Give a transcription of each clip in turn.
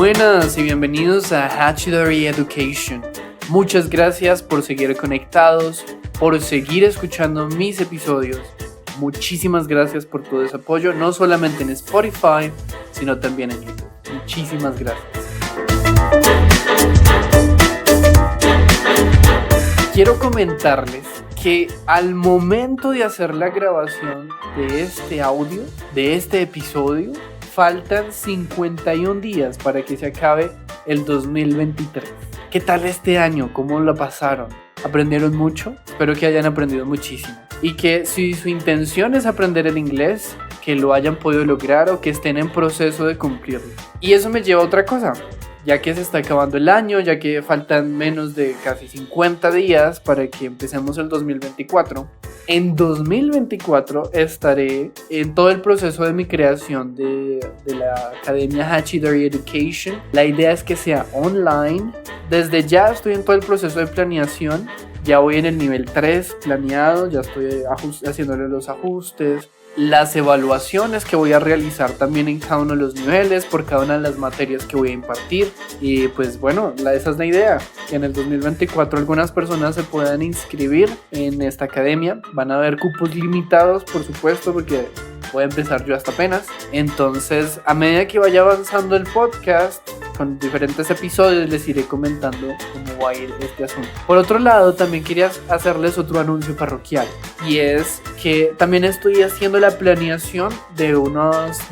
Buenas y bienvenidos a Hachidori Education. Muchas gracias por seguir conectados, por seguir escuchando mis episodios. Muchísimas gracias por todo ese apoyo, no solamente en Spotify, sino también en YouTube. Muchísimas gracias. Quiero comentarles que al momento de hacer la grabación de este audio, de este episodio, faltan 51 días para que se acabe el 2023. ¿Qué tal este año? ¿Cómo lo pasaron? ¿Aprendieron mucho? Espero que hayan aprendido muchísimo. Y que si su intención es aprender el inglés, que lo hayan podido lograr o que estén en proceso de cumplirlo. Y eso me lleva a otra cosa. Ya que se está acabando el año, ya que faltan menos de casi 50 días para que empecemos el 2024. En 2024 estaré en todo el proceso de mi creación de la Academia Hachidori Education. La idea es que sea online. Desde ya estoy en todo el proceso de planeación. Ya voy en el nivel 3 planeado, ya estoy haciéndole los ajustes. Las evaluaciones que voy a realizar también en cada uno de los niveles, por cada una de las materias que voy a impartir. Y pues bueno, esa es la idea, que en el 2024 algunas personas se puedan inscribir en esta academia. Van a haber cupos limitados, por supuesto, porque voy a empezar yo hasta apenas. Entonces, a medida que vaya avanzando el podcast, con diferentes episodios les iré comentando cómo va a ir este asunto. Por otro lado, también quería hacerles otro anuncio parroquial, y es que también estoy haciendo la planeación de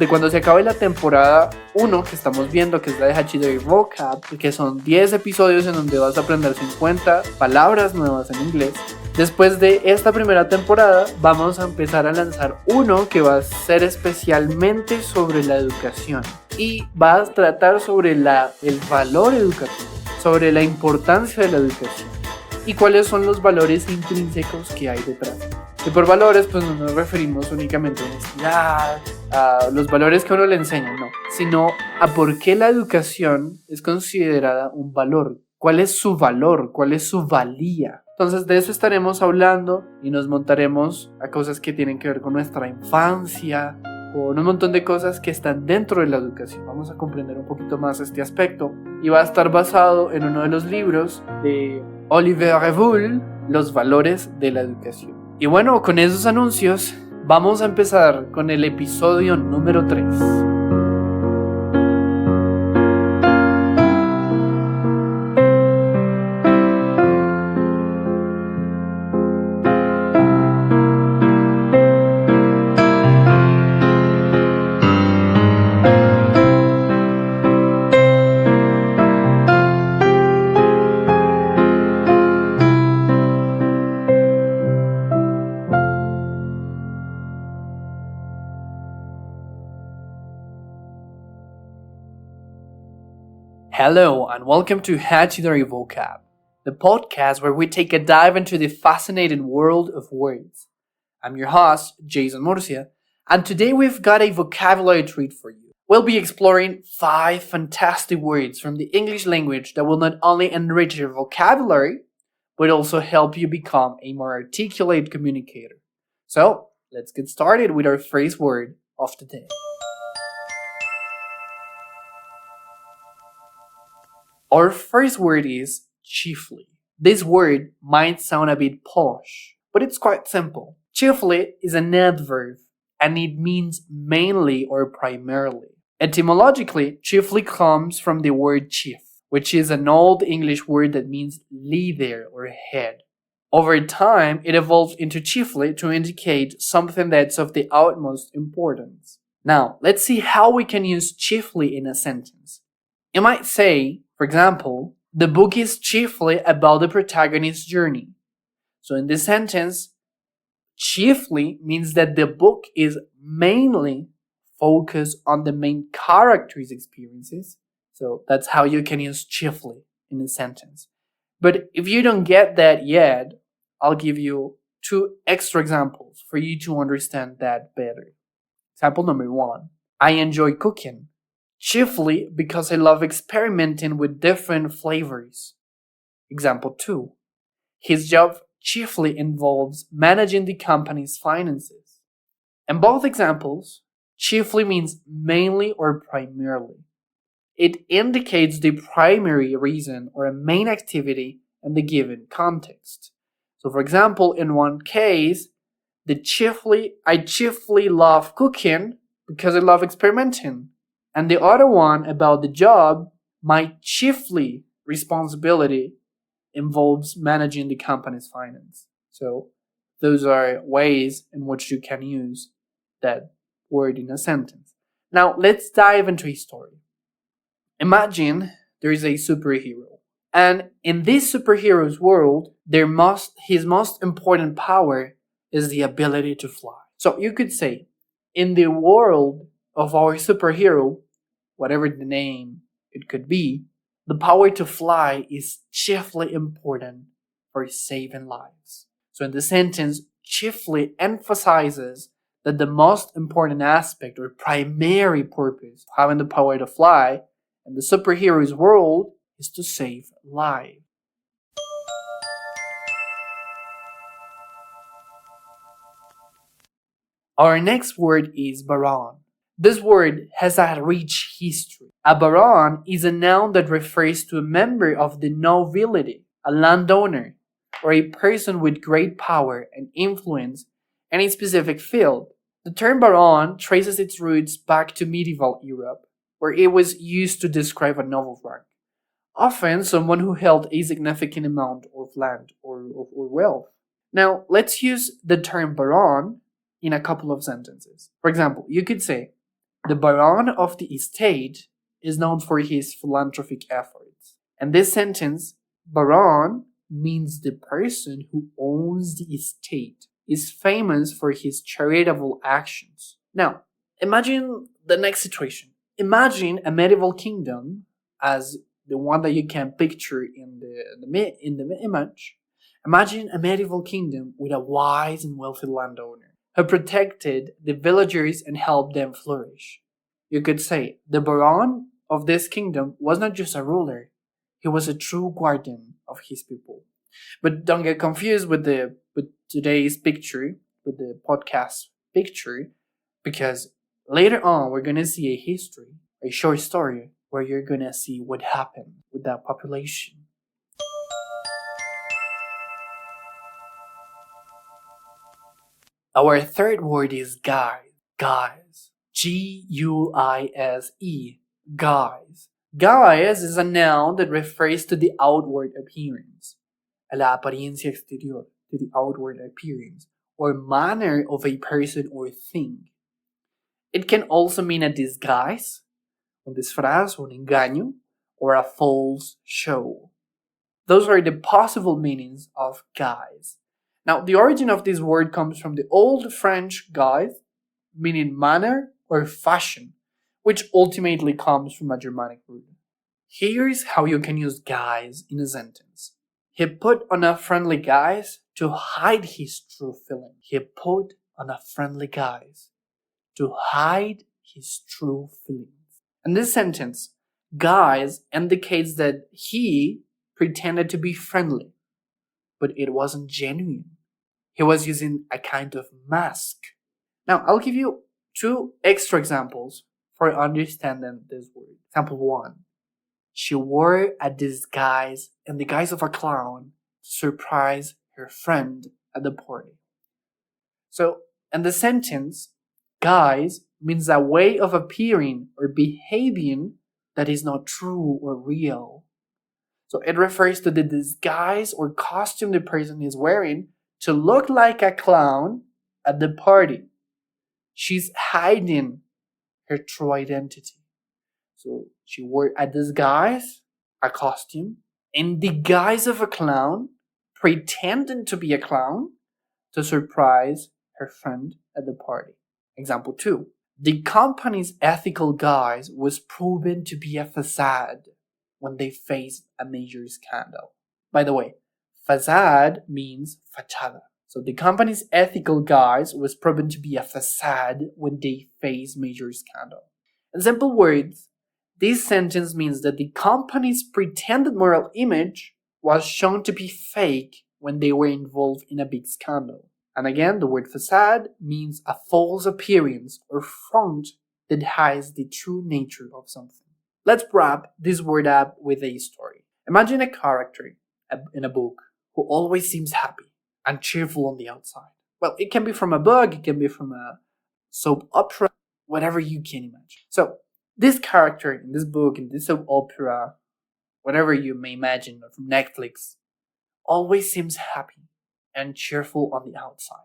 cuando se acabe la temporada 1 que estamos viendo, que es la de Hachidori Vocab, que son 10 episodios en donde vas a aprender 50 palabras nuevas en inglés. Después de esta primera temporada vamos a empezar a lanzar uno que va a ser especialmente sobre la educación y va a tratar sobre el valor educativo, sobre la importancia de la educación y cuáles son los valores intrínsecos que hay detrás. Y por valores pues no nos referimos únicamente a honestidad, a los valores que uno le enseña, no, sino a por qué la educación es considerada un valor. ¿Cuál es su valor? ¿Cuál es su valía? Entonces de eso estaremos hablando y nos montaremos a cosas que tienen que ver con nuestra infancia, con un montón de cosas que están dentro de la educación. Vamos a comprender un poquito más este aspecto y va a estar basado en uno de los libros de Oliver Revoul, Los valores de la educación. Y bueno, con esos anuncios vamos a empezar con el episodio número 3. Hello and welcome to Hachidori Vocab, the podcast where we take a dive into the fascinating world of words. I'm your host, Jeisson Murcia, and today we've got a vocabulary treat for you. We'll be exploring 5 fantastic words from the English language that will not only enrich your vocabulary, but also help you become a more articulate communicator. So, let's get started with our first word of the day. Our first word is chiefly. This word might sound a bit posh, but it's quite simple. Chiefly is an adverb, and it means mainly or primarily. Etymologically, chiefly comes from the word chief, which is an old English word that means leader or head. Over time, it evolved into chiefly to indicate something that's of the utmost importance. Now, let's see how we can use chiefly in a sentence. You might say, for example, the book is chiefly about the protagonist's journey. So in this sentence, chiefly means that the book is mainly focused on the main character's experiences. So that's how you can use chiefly in a sentence. But if you don't get that yet, I'll give you 2 extra examples for you to understand that better. Example number 1. I enjoy cooking. Chiefly because I love experimenting with different flavors. Example 2. His job chiefly involves managing the company's finances. In both examples, chiefly means mainly or primarily. It indicates the primary reason or a main activity in the given context. So for example, in one case, I chiefly love cooking because I love experimenting. And the other one about the job, my chiefly responsibility involves managing the company's finance. So those are ways in which you can use that word in a sentence. Now let's dive into a story. Imagine there is a superhero. And in this superhero's world, his most important power is the ability to fly. So you could say, in the world of our superhero, whatever the name it could be, the power to fly is chiefly important for saving lives. So in the sentence, chiefly emphasizes that the most important aspect or primary purpose of having the power to fly in the superhero's world is to save lives. Our next word is baron. This word has a rich history. A baron is a noun that refers to a member of the nobility, a landowner, or a person with great power and influence in a specific field. The term baron traces its roots back to medieval Europe, where it was used to describe a noble rank, often someone who held a significant amount of land or wealth. Now, let's use the term baron in a couple of sentences. For example, you could say, the baron of the estate is known for his philanthropic efforts. And this sentence, baron, means the person who owns the estate is famous for his charitable actions. Now, imagine the next situation. Imagine a medieval kingdom as the one that you can picture in the image. Imagine a medieval kingdom with a wise and wealthy landowner who protected the villagers and helped them flourish. You could say the baron of this kingdom was not just a ruler, he was a true guardian of his people. But don't get confused with today's picture, with the podcast picture, because later on we're gonna see a history, a short story, where you're gonna see what happened with that population. Our third word is guise. Guise. G-U-I-S-E. Guise. Guise is a noun that refers to the outward appearance. A la apariencia exterior, to the outward appearance, or manner of a person or thing. It can also mean a disguise, un disfraz, un engaño, or a false show. Those are the possible meanings of guise. Now, the origin of this word comes from the Old French guise, meaning manner or fashion, which ultimately comes from a Germanic root. Here's how you can use guise in a sentence. He put on a friendly guise to hide his true feelings. He put on a friendly guise to hide his true feelings. In this sentence, guise indicates that he pretended to be friendly, but it wasn't genuine. He was using a kind of mask. Now, I'll give you 2 extra examples for understanding this word. Example 1. She wore a disguise in the guise of a clown to surprise her friend at the party. So, in the sentence, guise means a way of appearing or behaving that is not true or real. So it refers to the disguise or costume the person is wearing to look like a clown at the party. She's hiding her true identity. So she wore a disguise, a costume, in the guise of a clown, pretending to be a clown to surprise her friend at the party. Example 2. The company's ethical guise was proven to be a facade when they faced a major scandal. By the way, facade means fachada. So the company's ethical guise was proven to be a facade when they faced major scandal. In simple words, this sentence means that the company's pretended moral image was shown to be fake when they were involved in a big scandal. And again, the word facade means a false appearance or front that hides the true nature of something. Let's wrap this word up with a story. Imagine a character in a book who always seems happy and cheerful on the outside. Well, it can be from a book, it can be from a soap opera, whatever you can imagine. So, this character in this book, in this soap opera, whatever you may imagine from Netflix, always seems happy and cheerful on the outside.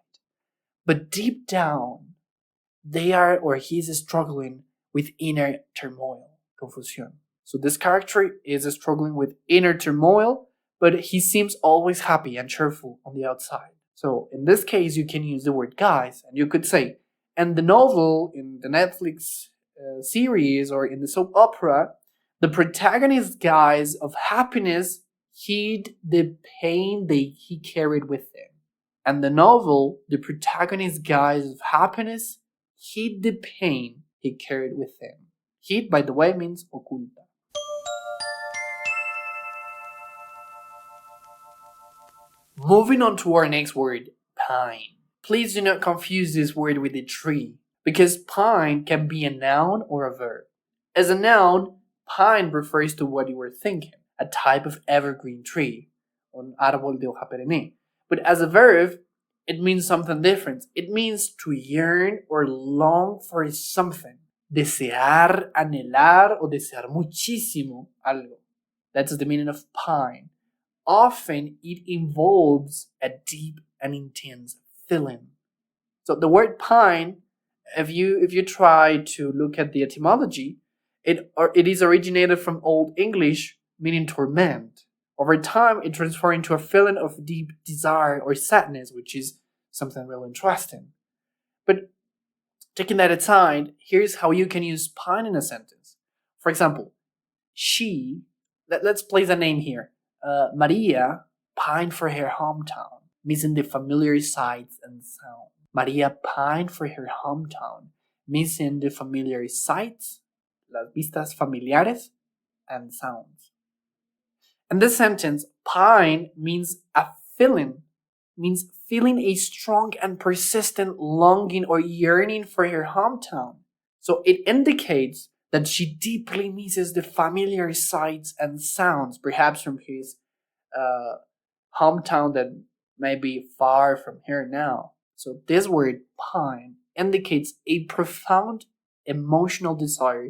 But deep down, they are or he's struggling with inner turmoil, confusion. So this character is struggling with inner turmoil, but he seems always happy and cheerful on the outside. So in this case, you can use the word guys, and you could say, and the novel, in the Netflix series, or in the soap opera, the protagonist guise of happiness hid the pain he carried with him. And the novel, the protagonist guise of happiness hid the pain he carried with him. Hid, by the way, means oculta. Moving on to our next word, pine. Please do not confuse this word with a tree, because pine can be a noun or a verb. As a noun, pine refers to what you were thinking, a type of evergreen tree, un árbol de hoja perenne. But as a verb, it means something different. It means to yearn or long for something. Desear, anhelar, o desear muchísimo algo. That's the meaning of pine. Often it involves a deep and intense feeling. So the word pine, if you try to look at the etymology, it is originated from Old English, meaning torment. Over time, it transformed into a feeling of deep desire or sadness, which is something really interesting. But taking that aside, here's how you can use pine in a sentence. For example, let's place a name here. Maria pined for her hometown, missing the familiar sights and sounds. Maria pined for her hometown, missing the familiar sights, las vistas familiares, and sounds. In this sentence, pine means feeling a strong and persistent longing or yearning for her hometown. So it indicates that she deeply misses the familiar sights and sounds, perhaps from his hometown that may be far from here now. So this word pine indicates a profound emotional desire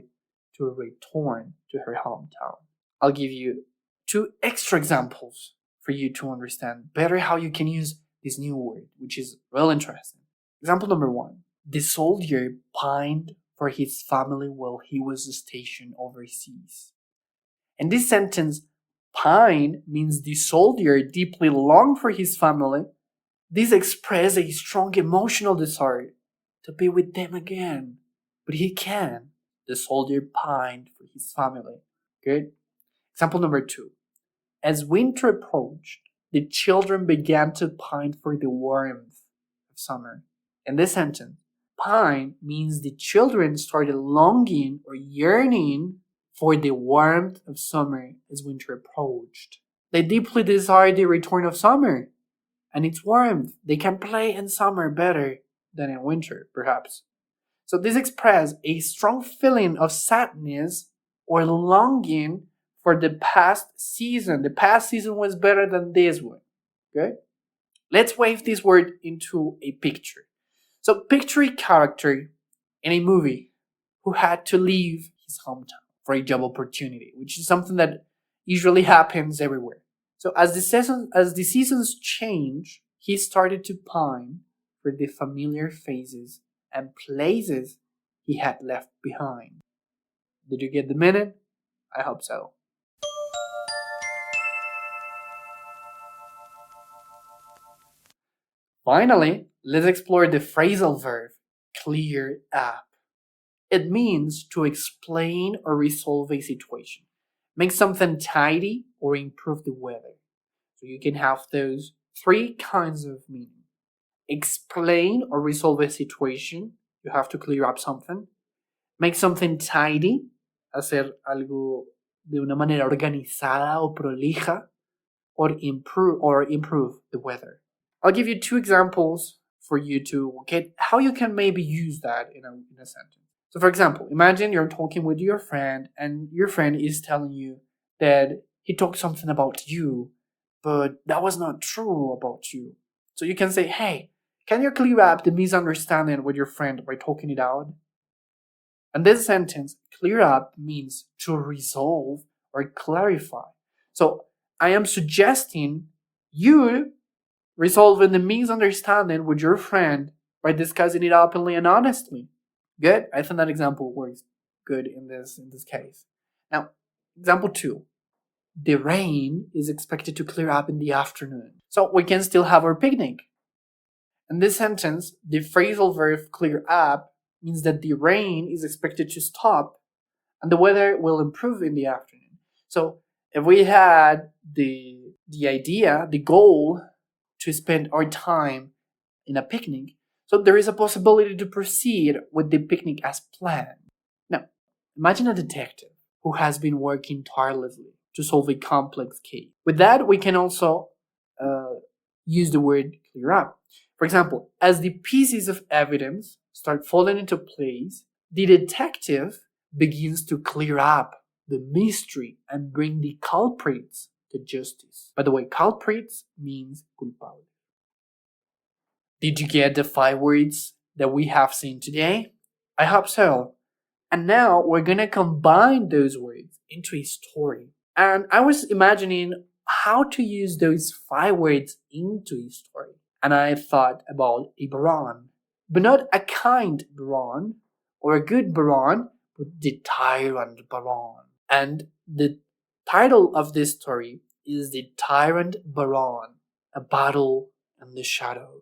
to return to her hometown. I'll give you 2 extra examples for you to understand better how you can use this new word, which is real interesting. Example number 1. The soldier pined for his family while he was stationed overseas. In this sentence, pine means the soldier deeply longed for his family. This expresses a strong emotional desire to be with them again. But he can't. The soldier pined for his family. Good? Example number 2. As winter approached, the children began to pine for the warmth of summer. In this sentence, pine means the children started longing or yearning for the warmth of summer as winter approached. They deeply desire the return of summer and its warmth. They can play in summer better than in winter, perhaps. So this expresses a strong feeling of sadness or longing for the past season. The past season was better than this one. Okay? Let's wave this word into a picture. So picture a character in a movie who had to leave his hometown for a job opportunity, which is something that usually happens everywhere. So as the seasons change, he started to pine for the familiar faces and places he had left behind. Did you get the meaning? I hope so. Finally, let's explore the phrasal verb, clear up. It means to explain or resolve a situation, make something tidy, or improve the weather. So you can have those 3 kinds of meaning. Explain or resolve a situation, you have to clear up something. Make something tidy, hacer algo de una manera organizada o prolija, or improve the weather. I'll give you 2 examples for you to get how you can maybe use that in a sentence. So for example, imagine you're talking with your friend and your friend is telling you that he talked something about you, but that was not true about you. So you can say, hey, can you clear up the misunderstanding with your friend by talking it out? And this sentence, clear up, means to resolve or clarify. So I am suggesting you resolving the misunderstanding with your friend by discussing it openly and honestly. Good? I think that example works good in this case. Now, example 2. The rain is expected to clear up in the afternoon, so we can still have our picnic. In this sentence, the phrasal verb clear up means that the rain is expected to stop and the weather will improve in the afternoon. So if we had the idea, the goal to spend our time in a picnic, so there is a possibility to proceed with the picnic as planned. Now, imagine a detective who has been working tirelessly to solve a complex case. With that, we can also use the word clear up. For example, as the pieces of evidence start falling into place, the detective begins to clear up the mystery and bring the culprits to justice. By the way, culprits means culpable. Did you get the 5 words that we have seen today? I hope so. And now we're going to combine those words into a story. And I was imagining how to use those 5 words into a story. And I thought about a baron, but not a kind baron or a good baron, but the tyrant baron. And the title of this story is The Tyrant Baron, A Battle in the Shadows.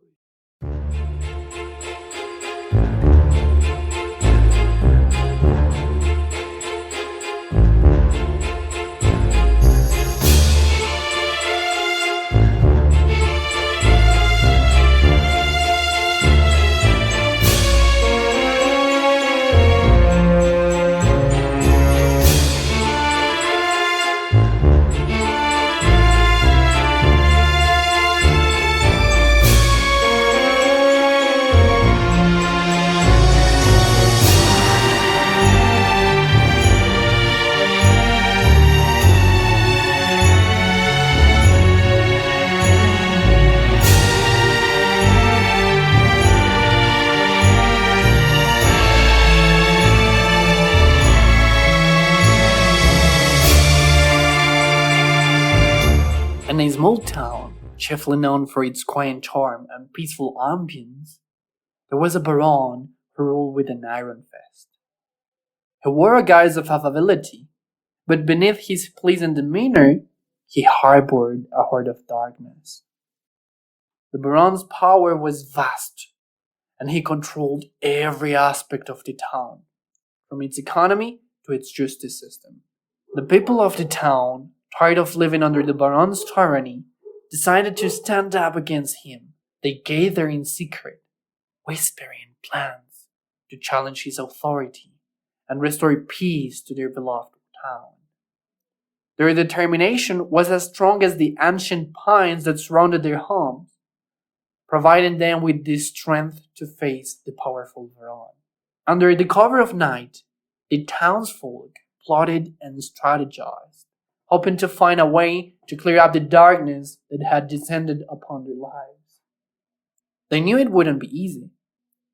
In a small town, chiefly known for its quiet charm and peaceful ambience, there was a baron who ruled with an iron fist. He wore a guise of affability, but beneath his pleasant demeanor, he harbored a heart of darkness. The baron's power was vast, and he controlled every aspect of the town, from its economy to its justice system. The people of the town, tired of living under the baron's tyranny, decided to stand up against him. They gathered in secret, whispering plans to challenge his authority and restore peace to their beloved town. Their determination was as strong as the ancient pines that surrounded their homes, providing them with the strength to face the powerful baron. Under the cover of night, the townsfolk plotted and strategized, hoping to find a way to clear up the darkness that had descended upon their lives. They knew it wouldn't be easy.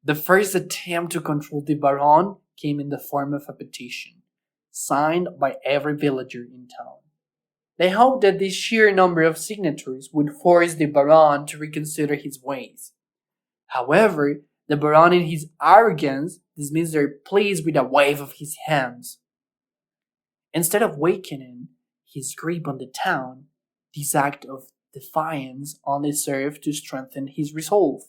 The first attempt to control the baron came in the form of a petition, signed by every villager in town. They hoped that the sheer number of signatures would force the baron to reconsider his ways. However, the baron in his arrogance dismissed their pleas with a wave of his hands. Instead of weakening his grip on the town, this act of defiance only served to strengthen his resolve.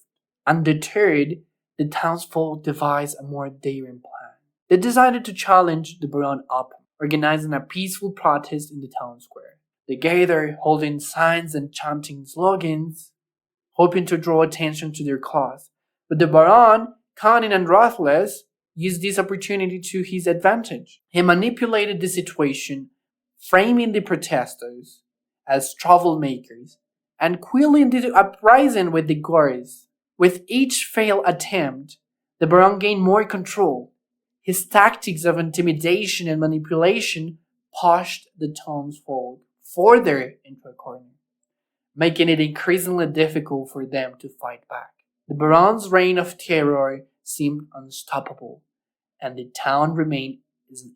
Undeterred, the townsfolk devised a more daring plan. They decided to challenge the baron up, organizing a peaceful protest in the town square. They gathered, holding signs and chanting slogans, hoping to draw attention to their cause. But the baron, cunning and ruthless, used this opportunity to his advantage. He manipulated the situation, framing the protesters as troublemakers and quelling the uprising with the guards. With each failed attempt, the baron gained more control. His tactics of intimidation and manipulation pushed the townsfolk further into a corner, making it increasingly difficult for them to fight back. The Baron's reign of terror seemed unstoppable, and the town remained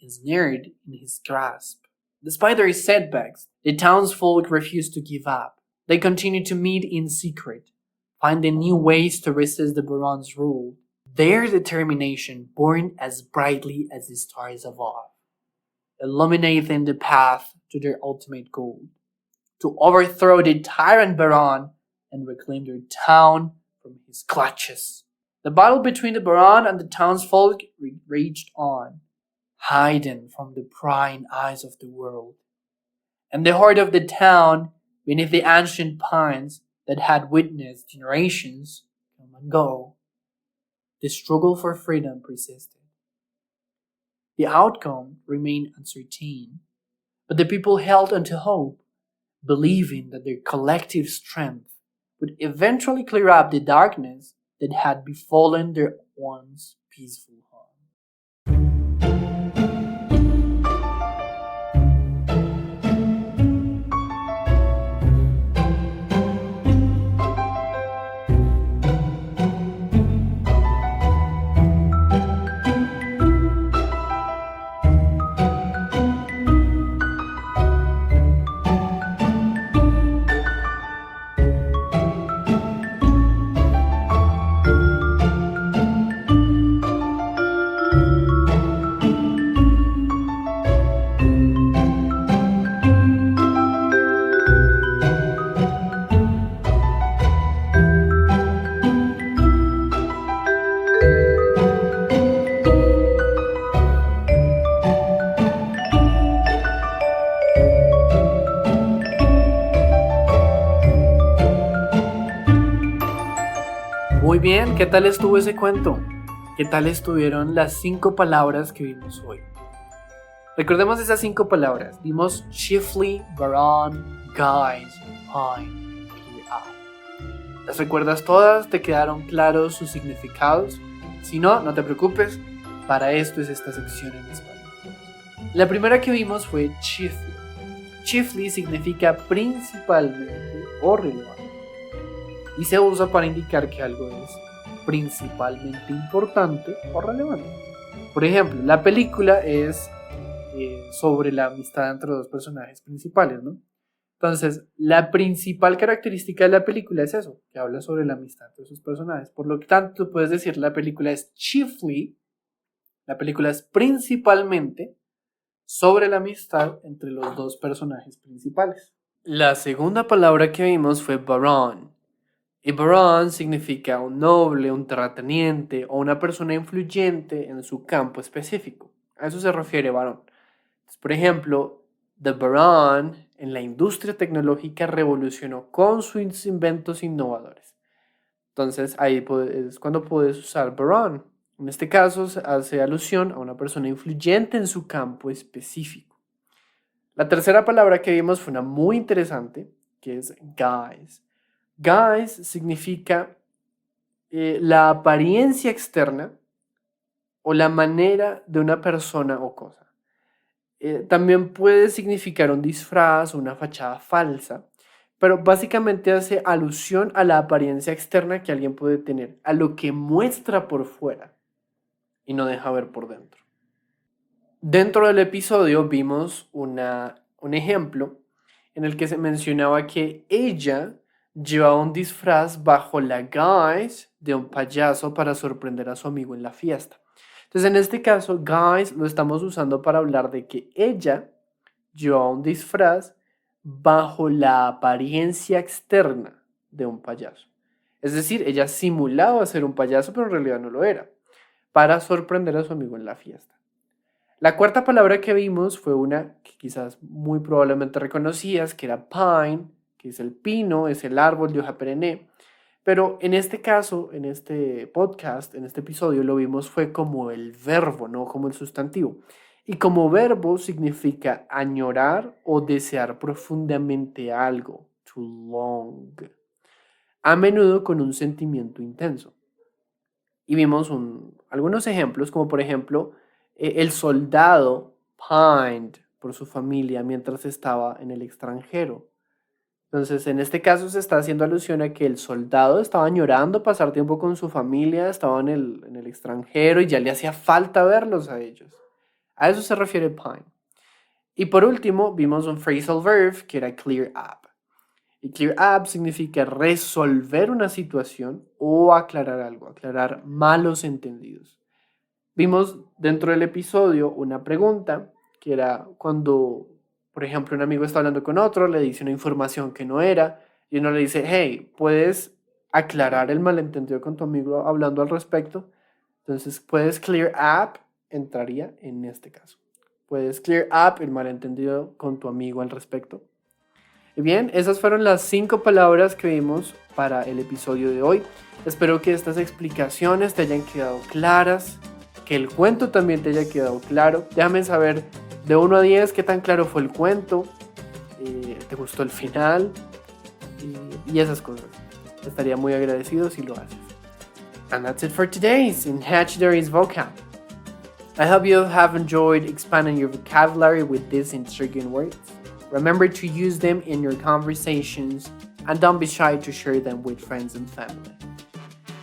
ensnared in his grasp. Despite their setbacks, the townsfolk refused to give up. They continued to meet in secret, finding new ways to resist the Baron's rule. Their determination burned as brightly as the stars above, illuminating the path to their ultimate goal, to overthrow the tyrant Baron and reclaim their town from his clutches. The battle between the Baron and the townsfolk raged on, hidden from the prying eyes of the world. And the heart of the town, beneath the ancient pines that had witnessed generations come and go, the struggle for freedom persisted. The outcome remained uncertain, but the people held onto hope, believing that their collective strength would eventually clear up the darkness that had befallen their once peaceful home. Muy bien, ¿qué tal estuvo ese cuento? ¿Qué tal estuvieron las 5 palabras que vimos hoy? Recordemos esas 5 palabras. Vimos chiefly, baron, guys, pine, here. ¿Las recuerdas todas? ¿Te quedaron claros sus significados? Si no, no te preocupes, para esto es esta sección en español. La primera que vimos fue chiefly. Chiefly significa principalmente o relevante, y se usa para indicar que algo es principalmente importante o relevante. Por ejemplo, la película es sobre la amistad entre dos personajes principales, ¿no? Entonces, la principal característica de la película es eso, que habla sobre la amistad entre sus personajes. Por lo tanto, tú puedes decir la película es chiefly, la película es principalmente sobre la amistad entre los dos personajes principales. La segunda palabra que vimos fue baron. Y baron significa un noble, un terrateniente o una persona influyente en su campo específico. A eso se refiere barón. Entonces, por ejemplo, the Baron en la industria tecnológica revolucionó con sus inventos innovadores. Entonces ahí es cuando puedes usar baron. En este caso hace alusión a una persona influyente en su campo específico. La tercera palabra que vimos fue una muy interesante, que es guys. Guys significa la apariencia externa o la manera de una persona o cosa. También puede significar un disfraz o una fachada falsa, pero básicamente hace alusión a la apariencia externa que alguien puede tener, a lo que muestra por fuera y no deja ver por dentro. Dentro del episodio vimos un ejemplo en el que se mencionaba que ella llevaba un disfraz bajo la guise de un payaso para sorprender a su amigo en la fiesta. Entonces, en este caso, guys lo estamos usando para hablar de que ella llevaba un disfraz bajo la apariencia externa de un payaso. Es decir, ella simulaba ser un payaso, pero en realidad no lo era, para sorprender a su amigo en la fiesta. La cuarta palabra que vimos fue una que quizás muy probablemente reconocías, que era pine, que es el pino, es el árbol de hoja perenne. Pero en este caso, en este podcast, en este episodio, lo vimos fue como el verbo, no como el sustantivo. Y como verbo significa añorar o desear profundamente algo, to long, a menudo con un sentimiento intenso. Y vimos algunos ejemplos, como por ejemplo, El soldado pined por su familia mientras estaba en el extranjero. Entonces, en este caso se está haciendo alusión a que el soldado estaba añorando pasar tiempo con su familia, estaba en el extranjero y ya le hacía falta verlos a ellos. A eso se refiere pine. Y por último, vimos un phrasal verb que era clear up. Y clear up significa resolver una situación o aclarar algo, aclarar malos entendidos. Vimos dentro del episodio una pregunta que era cuando, por ejemplo, un amigo está hablando con otro, le dice una información que no era y uno le dice, hey, ¿puedes aclarar el malentendido con tu amigo hablando al respecto? Entonces, ¿puedes clear up? Entraría en este caso. ¿Puedes clear up el malentendido con tu amigo al respecto? Y bien, esas fueron las 5 palabras que vimos para el episodio de hoy. Espero que estas explicaciones te hayan quedado claras, que el cuento también te haya quedado claro. Déjame saber de 1 a 10 qué tan claro fue el cuento, te gustó el final y esas cosas. Estaría muy agradecido si lo haces. And that's it for today in Hachidori's Vocab. I hope you have enjoyed expanding your vocabulary with these intriguing words. Remember to use them in your conversations and don't be shy to share them with friends and family.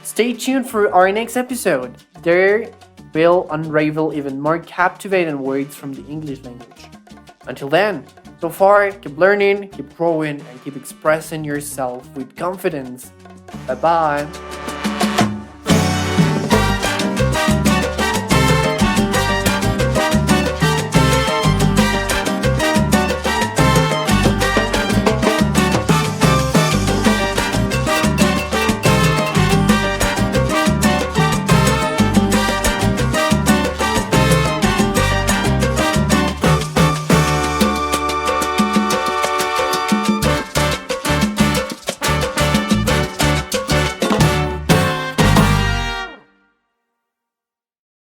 Stay tuned for our next episode. There we'll unravel even more captivating words from the English language. Until then, so far, keep learning, keep growing, and keep expressing yourself with confidence. Bye-bye.